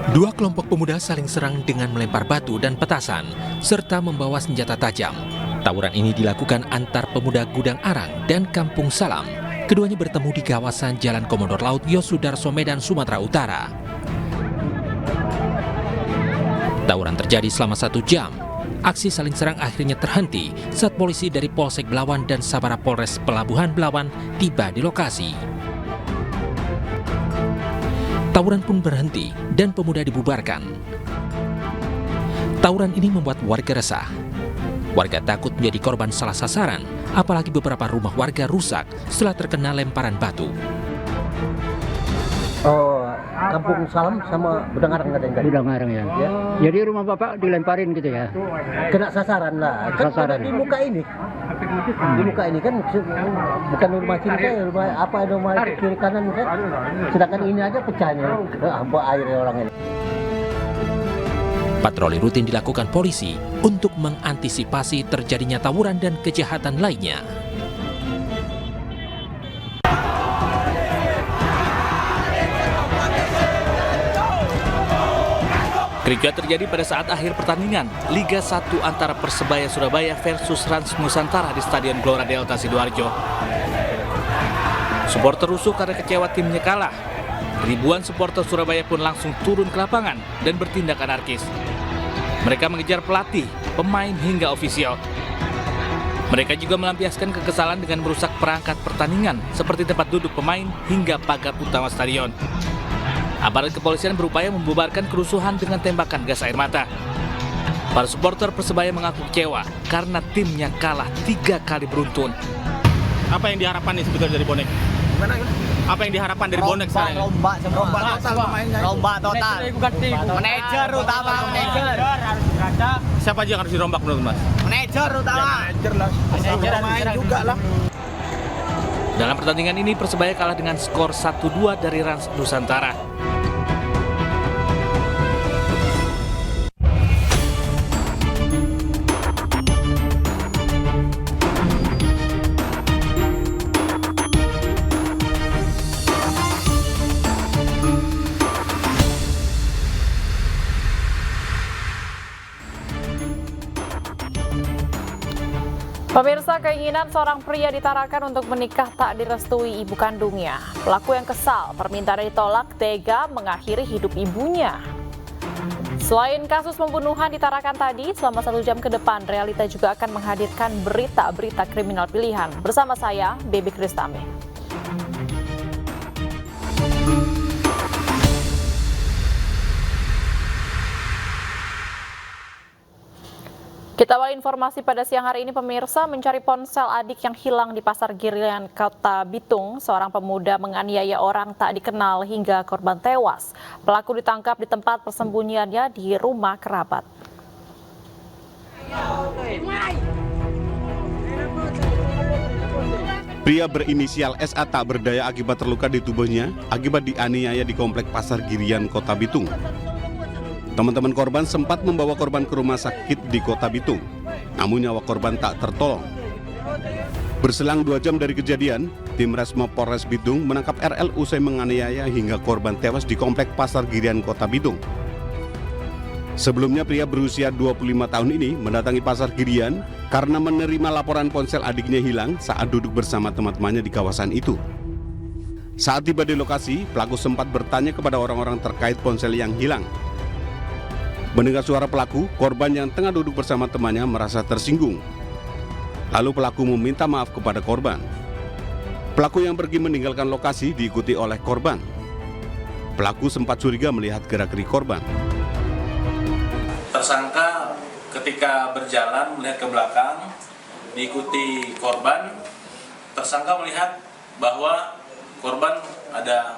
Dua kelompok pemuda saling serang dengan melempar batu dan petasan, serta membawa senjata tajam. Tawuran ini dilakukan antar pemuda Gudang Arang dan Kampung Salam. Keduanya bertemu di kawasan Jalan Komodor Laut Yosudarso, Medan, Sumatera Utara. Tawuran terjadi selama 1 jam. Aksi saling serang akhirnya terhenti saat polisi dari Polsek Belawan dan Sabara Polres Pelabuhan Belawan tiba di lokasi. Tawuran pun berhenti dan pemuda dibubarkan. Tawuran ini membuat warga resah. Warga takut menjadi korban salah sasaran, apalagi beberapa rumah warga rusak setelah terkena lemparan batu. Oh, Kampung Salam sama Gudang Arang katanya tadi. Gudang Arang ya. Jadi rumah Bapak dilemparin gitu ya? Kena sasaran lah. Kan Sasaran. di muka ini. Di muka ini kan bukan rumah kiri saya, rumah kiri kanan kan. Sedangkan ini aja pecahnya. Apa airnya orang ini. Patroli rutin dilakukan polisi untuk mengantisipasi terjadinya tawuran dan kejahatan lainnya. Kericuhan terjadi pada saat akhir pertandingan Liga 1 antara Persebaya Surabaya versus Rans Nusantara di Stadion Gelora Delta Sidoarjo. Supporter rusuh karena kecewa timnya kalah. Ribuan supporter Surabaya pun langsung turun ke lapangan dan bertindak anarkis. Mereka mengejar pelatih, pemain hingga ofisial. Mereka juga melampiaskan kekesalan dengan merusak perangkat pertandingan seperti tempat duduk pemain hingga pagar utama stadion. Aparat kepolisian berupaya membubarkan kerusuhan dengan tembakan gas air mata. Para supporter Persebaya mengaku kecewa karena timnya kalah 3 kali beruntun. Apa yang diharapkan nih sebetulnya dari bonek? Apa yang diharapkan dari bonek sekarang? Rombak total. Rombak total. Manajer utama, manajer. Siapa aja yang harus dirombak menurut Mas? Manajer utama. Manajer main juga lah. Dalam pertandingan ini Persebaya kalah dengan skor 1-2 dari Rans Nusantara. Pemirsa, keinginan seorang pria di Tarakan untuk menikah tak direstui ibu kandungnya. Pelaku yang kesal, permintaan ditolak, tega mengakhiri hidup ibunya. Selain kasus pembunuhan di Tarakan tadi, selama 1 jam ke depan, Realita juga akan menghadirkan berita-berita kriminal pilihan. Bersama saya, Baby Kristame. Kita awali informasi pada siang hari ini, pemirsa. Mencari ponsel adik yang hilang di Pasar Girian, Kota Bitung. Seorang pemuda menganiaya orang tak dikenal hingga korban tewas. Pelaku ditangkap di tempat persembunyiannya di rumah kerabat. Pria berinisial SA tak berdaya akibat terluka di tubuhnya akibat dianiaya di Komplek Pasar Girian, Kota Bitung. Teman-teman korban sempat membawa korban ke rumah sakit di Kota Bitung, namun nyawa korban tak tertolong. Berselang 2 jam dari kejadian, tim Resmo Polres Bitung menangkap RL usai menganiaya hingga korban tewas di Komplek Pasar Girian, Kota Bitung. Sebelumnya pria berusia 25 tahun ini mendatangi Pasar Girian karena menerima laporan ponsel adiknya hilang saat duduk bersama teman-temannya di kawasan itu. Saat tiba di lokasi, pelaku sempat bertanya kepada orang-orang terkait ponsel yang hilang. Mendengar suara pelaku, korban yang tengah duduk bersama temannya merasa tersinggung. Lalu pelaku meminta maaf kepada korban. Pelaku yang pergi meninggalkan lokasi diikuti oleh korban. Pelaku sempat curiga melihat gerak-gerik korban. Tersangka ketika berjalan melihat ke belakang, diikuti korban. Tersangka melihat bahwa korban ada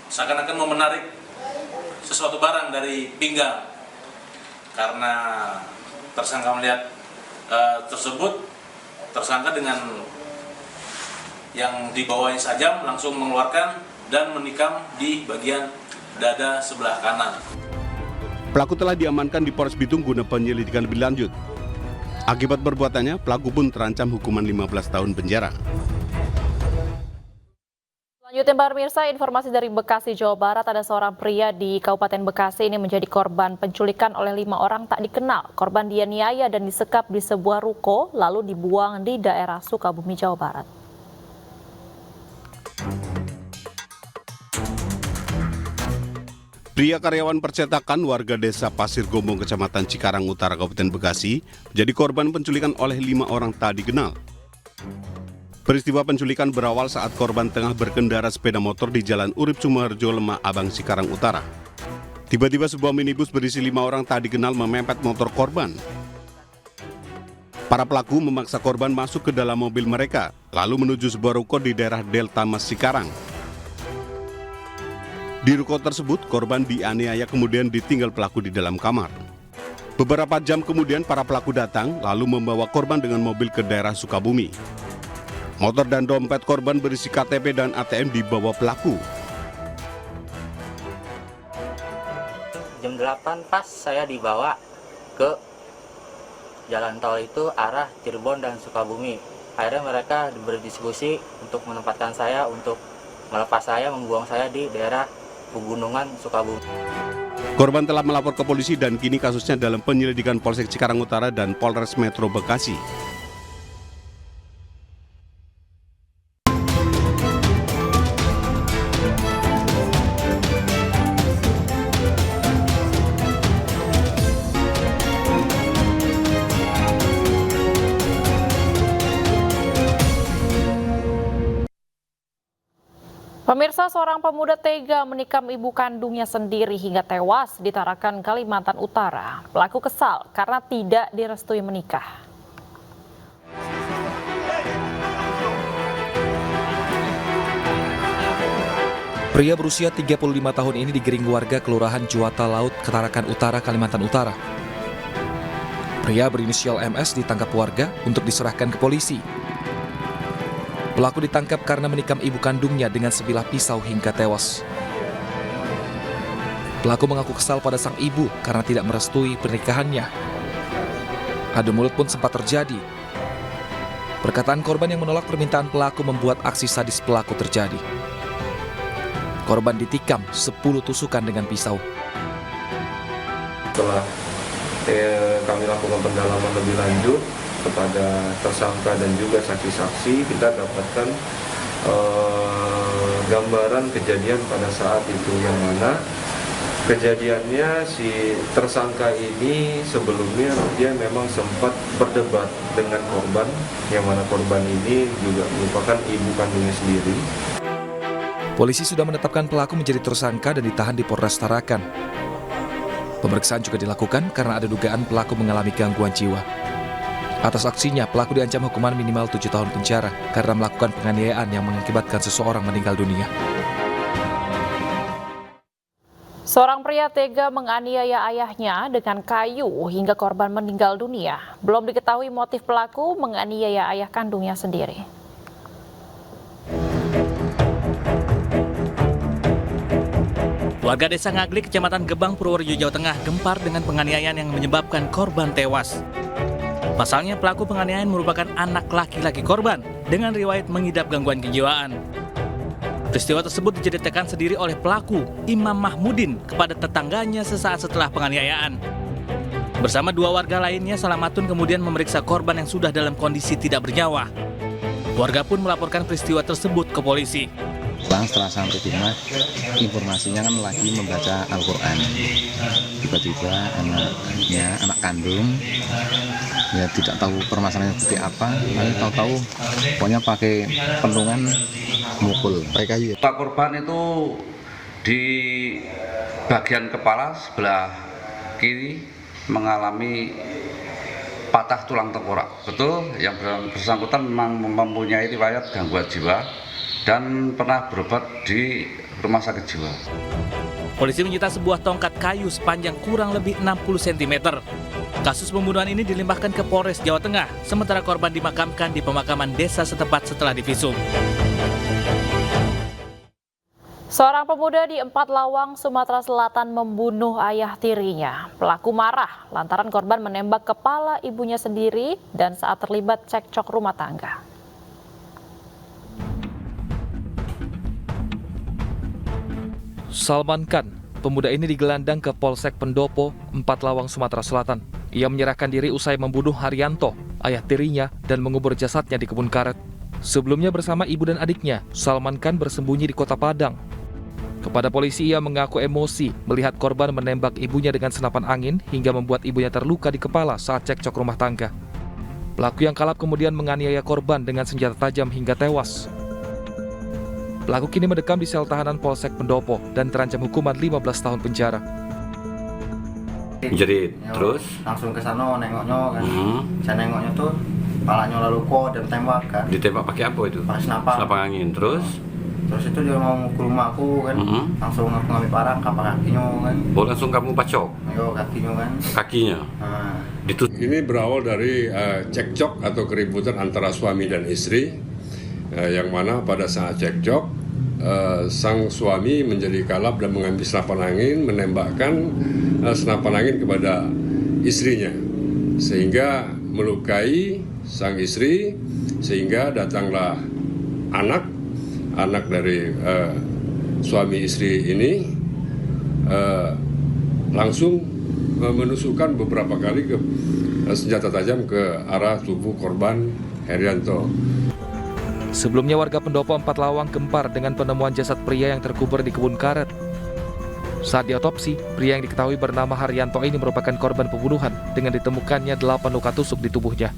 seakan-akan mau menarik sesuatu barang dari pinggang. Karena tersangka melihat tersebut, tersangka dengan yang dibawanya sajam langsung mengeluarkan dan menikam di bagian dada sebelah kanan. Pelaku telah diamankan di Polres Bitung guna penyelidikan lebih lanjut. Akibat perbuatannya, pelaku pun terancam hukuman 15 tahun penjara. Selanjutnya pemirsa, informasi dari Bekasi, Jawa Barat, ada seorang pria di Kabupaten Bekasi ini menjadi korban penculikan oleh 5 orang tak dikenal. Korban dianiaya dan disekap di sebuah ruko lalu dibuang di daerah Sukabumi, Jawa Barat. Pria karyawan percetakan warga desa Pasir Gombong, Kecamatan Cikarang Utara, Kabupaten Bekasi, menjadi korban penculikan oleh 5 orang tak dikenal. Peristiwa penculikan berawal saat korban tengah berkendara sepeda motor di Jalan Urip Sumoharjo, Lemah Abang, Cikarang Utara. Tiba-tiba sebuah minibus berisi 5 orang tak dikenal memepet motor korban. Para pelaku memaksa korban masuk ke dalam mobil mereka, lalu menuju sebuah ruko di daerah Delta Mas, Cikarang. Di ruko tersebut, korban dianiaya kemudian ditinggal pelaku di dalam kamar. Beberapa jam kemudian para pelaku datang, lalu membawa korban dengan mobil ke daerah Sukabumi. Motor dan dompet korban berisi KTP dan ATM dibawa pelaku. Jam 8 pas saya dibawa ke jalan tol itu arah Cirebon dan Sukabumi. Akhirnya mereka berdiskusi untuk menempatkan saya, untuk melepas saya, membuang saya di daerah Pegunungan, Sukabumi. Korban telah melapor ke polisi dan kini kasusnya dalam penyelidikan Polsek Cikarang Utara dan Polres Metro Bekasi. Pemirsa, seorang pemuda tega menikam ibu kandungnya sendiri hingga tewas di Tarakan, Kalimantan Utara. Pelaku kesal karena tidak direstui menikah. Pria berusia 35 tahun ini digiring warga Kelurahan Juwata Laut, Tarakan Utara, Kalimantan Utara. Pria berinisial MS ditangkap warga untuk diserahkan ke polisi. Pelaku ditangkap karena menikam ibu kandungnya dengan sebilah pisau hingga tewas. Pelaku mengaku kesal pada sang ibu karena tidak merestui pernikahannya. Adu mulut pun sempat terjadi. Perkataan korban yang menolak permintaan pelaku membuat aksi sadis pelaku terjadi. Korban ditikam 10 tusukan dengan pisau. Setelah kami lakukan pendalaman lebih lanjut kepada tersangka dan juga saksi-saksi, kita dapatkan gambaran kejadian pada saat itu, yang mana kejadiannya si tersangka ini sebelumnya dia memang sempat berdebat dengan korban, yang mana korban ini juga merupakan ibu kandungnya sendiri. Polisi sudah menetapkan pelaku menjadi tersangka dan ditahan di Polres Tarakan. Pemeriksaan juga dilakukan karena ada dugaan pelaku mengalami gangguan jiwa. Atas aksinya, pelaku diancam hukuman minimal 7 tahun penjara karena melakukan penganiayaan yang mengakibatkan seseorang meninggal dunia. Seorang pria tega menganiaya ayahnya dengan kayu hingga korban meninggal dunia. Belum diketahui motif pelaku menganiaya ayah kandungnya sendiri. Warga desa Ngaglik, Kecamatan Gebang, Purworejo, Jawa Tengah gempar dengan penganiayaan yang menyebabkan korban tewas. Pasalnya pelaku penganiayaan merupakan anak laki-laki korban dengan riwayat mengidap gangguan kejiwaan. Peristiwa tersebut diceritakan sendiri oleh pelaku, Imam Mahmudin, kepada tetangganya sesaat setelah penganiayaan. Bersama 2 warga lainnya, Salamatun kemudian memeriksa korban yang sudah dalam kondisi tidak bernyawa. Warga pun melaporkan peristiwa tersebut ke polisi. Setelah sampai di rumah, informasinya kan lagi membaca Al-Quran. Tiba-tiba anak kandung, ya tidak tahu permasalahannya seperti apa, lalu tahu-tahu pokoknya pakai pentungan mukul. Pak korban itu di bagian kepala sebelah kiri mengalami patah tulang tengkorak. Betul, yang bersangkutan memang mempunyai riwayat gangguan jiwa dan pernah berobat di rumah sakit jiwa. Polisi menyita sebuah tongkat kayu sepanjang kurang lebih 60 cm. Kasus pembunuhan ini dilimpahkan ke Polres Jawa Tengah, sementara korban dimakamkan di pemakaman desa setempat setelah divisum. Seorang pemuda di Empat Lawang, Sumatera Selatan membunuh ayah tirinya. Pelaku marah lantaran korban menembak kepala ibunya sendiri dan saat terlibat cekcok rumah tangga. Salman Khan, pemuda ini digelandang ke Polsek Pendopo, 4 Lawang, Sumatera Selatan. Ia menyerahkan diri usai membunuh Haryanto, ayah tirinya, dan mengubur jasadnya di kebun karet. Sebelumnya bersama ibu dan adiknya, Salman Khan bersembunyi di Kota Padang. Kepada polisi, ia mengaku emosi melihat korban menembak ibunya dengan senapan angin hingga membuat ibunya terluka di kepala saat cekcok rumah tangga. Pelaku yang kalap kemudian menganiaya korban dengan senjata tajam hingga tewas. Pelaku kini mendekam di sel tahanan Polsek Pendopo dan terancam hukuman 15 tahun penjara. Jadi terus langsung ke sana nengoknya kan. Saya nengoknya tuh palanya lalu kok dan tembak kan. Ditembak pakai apa itu? Pakai senapan angin. Terus itu dia mau ke rumahku kan. Langsung aku ngambil parang kapal kakinya kan. Oh, langsung kamu pacok? Yo, kakinya kan. Kakinya? Ini berawal dari cekcok atau keributan antara suami dan istri, yang mana pada saat cekcok sang suami menjadi kalap dan mengambil senapan angin, menembakkan senapan angin kepada istrinya, sehingga melukai sang istri, sehingga datanglah anak dari suami istri ini langsung menusukkan beberapa kali ke senjata tajam ke arah tubuh korban Haryanto. Sebelumnya warga Pendopo 4 Lawang gempar dengan penemuan jasad pria yang terkubur di kebun karet. Saat diotopsi, pria yang diketahui bernama Haryanto ini merupakan korban pembunuhan dengan ditemukannya 8 luka tusuk di tubuhnya.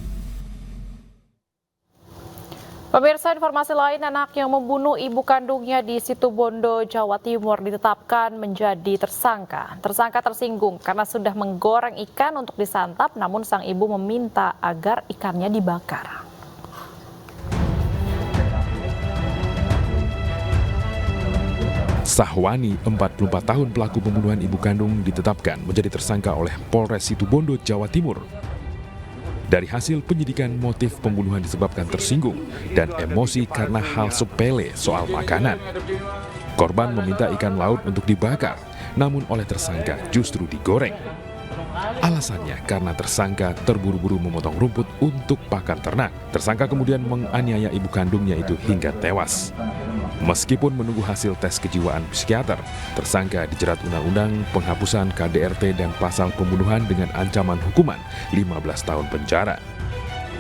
Pemirsa, informasi lain, anak yang membunuh ibu kandungnya di Situbondo, Jawa Timur ditetapkan menjadi tersangka. Tersangka tersinggung karena sudah menggoreng ikan untuk disantap, namun sang ibu meminta agar ikannya dibakar. Sahwani, 44 tahun pelaku pembunuhan ibu kandung, ditetapkan menjadi tersangka oleh Polres Situbondo, Jawa Timur. Dari hasil penyidikan, motif pembunuhan disebabkan tersinggung dan emosi karena hal sepele soal makanan. Korban meminta ikan laut untuk dibakar, namun oleh tersangka justru digoreng. Alasannya karena tersangka terburu-buru memotong rumput untuk pakan ternak. Tersangka kemudian menganiaya ibu kandungnya itu hingga tewas. Meskipun menunggu hasil tes kejiwaan psikiater, tersangka dijerat Undang-Undang Penghapusan KDRT dan pasal pembunuhan dengan ancaman hukuman 15 tahun penjara.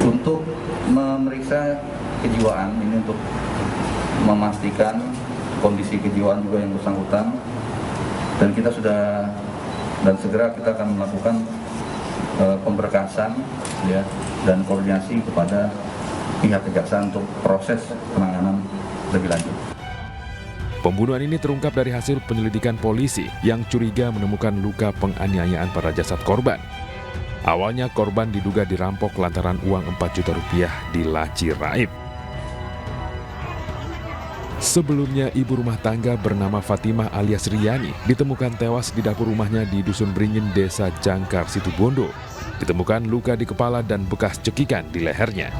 Untuk memeriksa kejiwaan ini untuk memastikan kondisi kejiwaan juga yang bersangkutan, dan kita sudah dan segera kita akan melakukan pemberkasan ya, dan koordinasi kepada pihak kejaksaan untuk proses penanganan lebih lanjut. Pembunuhan ini terungkap dari hasil penyelidikan polisi yang curiga menemukan luka penganiayaan pada jasad korban. Awalnya korban diduga dirampok lantaran uang 4 juta rupiah di laci raib. Sebelumnya, ibu rumah tangga bernama Fatimah alias Riyani ditemukan tewas di dapur rumahnya di Dusun Beringin, Desa Jangkar, Situbondo. Ditemukan luka di kepala dan bekas cekikan di lehernya.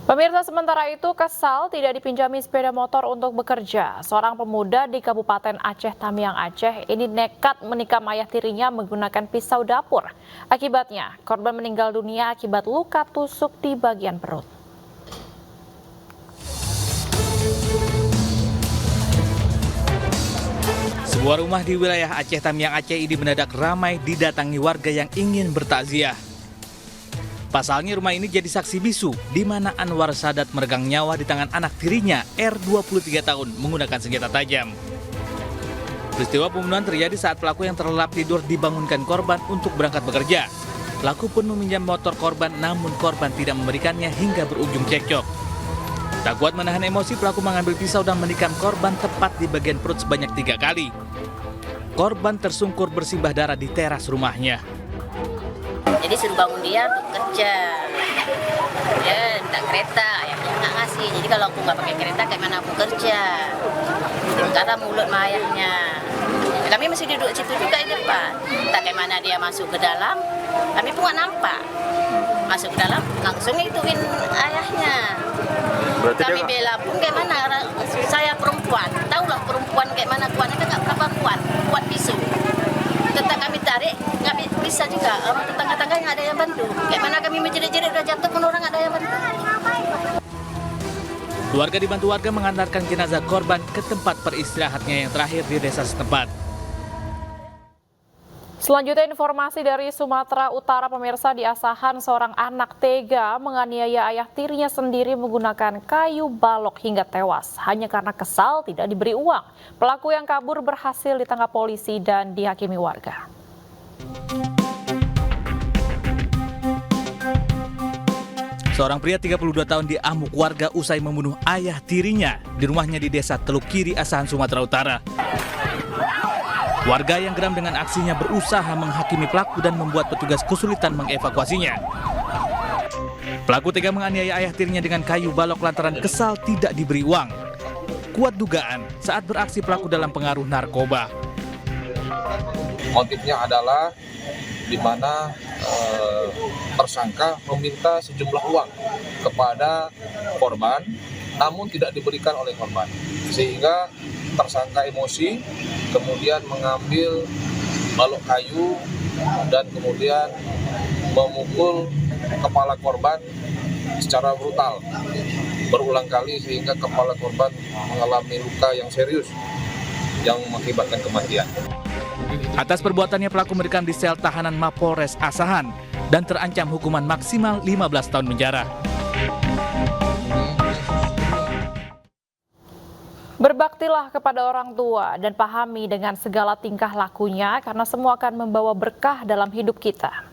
Pemirsa, sementara itu kesal tidak dipinjami sepeda motor untuk bekerja. Seorang pemuda di Kabupaten Aceh Tamiang, Aceh ini nekat menikam ayah tirinya menggunakan pisau dapur. Akibatnya, korban meninggal dunia akibat luka tusuk di bagian perut. Sebuah rumah di wilayah Aceh Tamiang, Aceh ini mendadak ramai didatangi warga yang ingin bertakziah. Pasalnya rumah ini jadi saksi bisu di mana Anwar Sadat meregang nyawa di tangan anak tirinya R 23 tahun menggunakan senjata tajam. Peristiwa pembunuhan terjadi saat pelaku yang terlelap tidur dibangunkan korban untuk berangkat bekerja. Pelaku pun meminjam motor korban, namun korban tidak memberikannya hingga berujung cekcok. Tak kuat menahan emosi, pelaku mengambil pisau dan menikam korban tepat di bagian perut sebanyak 3 kali. Korban tersungkur bersimbah darah di teras rumahnya. Jadi suruh bangun dia untuk kerja. Dia minta kereta, ayahnya nggak ngasih. Jadi kalau aku nggak pakai kereta, kayak mana aku kerja? Kata mulut sama ayahnya. Kami masih duduk situ juga di depan. Tak kayak mana dia masuk ke dalam, kami pun nggak nampak. Masuk ke dalam, langsung ituin ayahnya. Berarti kami bela pun kayak mana? Saya perempuan, tahulah perempuan kayak mana kuatnya, kan nggak berapa kuat bisu. Tetap kami tarik, nggak bisa juga. Orang tetangga-tetangga nggak ada yang bantu. Kayak mana kami menjerit-jerit udah jatuh pun orang nggak ada yang bantu. Keluarga dibantu warga mengantarkan jenazah korban ke tempat peristirahatnya yang terakhir di desa setempat. Selanjutnya informasi dari Sumatera Utara, pemirsa. Di Asahan, seorang anak tega menganiaya ayah tirinya sendiri menggunakan kayu balok hingga tewas hanya karena kesal tidak diberi uang. Pelaku yang kabur berhasil ditangkap polisi dan dihakimi warga. Seorang pria 32 tahun diamuk warga usai membunuh ayah tirinya di rumahnya di Desa Teluk Kiri, Asahan, Sumatera Utara. Warga yang geram dengan aksinya berusaha menghakimi pelaku dan membuat petugas kesulitan mengevakuasinya. Pelaku tega menganiaya ayah tirinya dengan kayu balok lantaran kesal tidak diberi uang. Kuat dugaan saat beraksi pelaku dalam pengaruh narkoba. Motifnya adalah di mana tersangka meminta sejumlah uang kepada korban, namun tidak diberikan oleh korban, sehingga tersangka emosi, kemudian mengambil balok kayu dan kemudian memukul kepala korban secara brutal berulang kali sehingga kepala korban mengalami luka yang serius yang mengakibatkan kematian. Atas perbuatannya pelaku merekam di sel tahanan Mapolres Asahan dan terancam hukuman maksimal 15 tahun penjara. Berbaktilah kepada orang tua dan pahami dengan segala tingkah lakunya karena semua akan membawa berkah dalam hidup kita.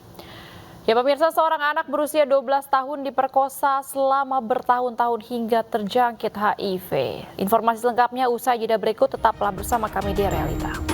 Ya pemirsa, seorang anak berusia 12 tahun diperkosa selama bertahun-tahun hingga terjangkit HIV. Informasi lengkapnya usai jeda berikut, tetaplah bersama kami di Realita.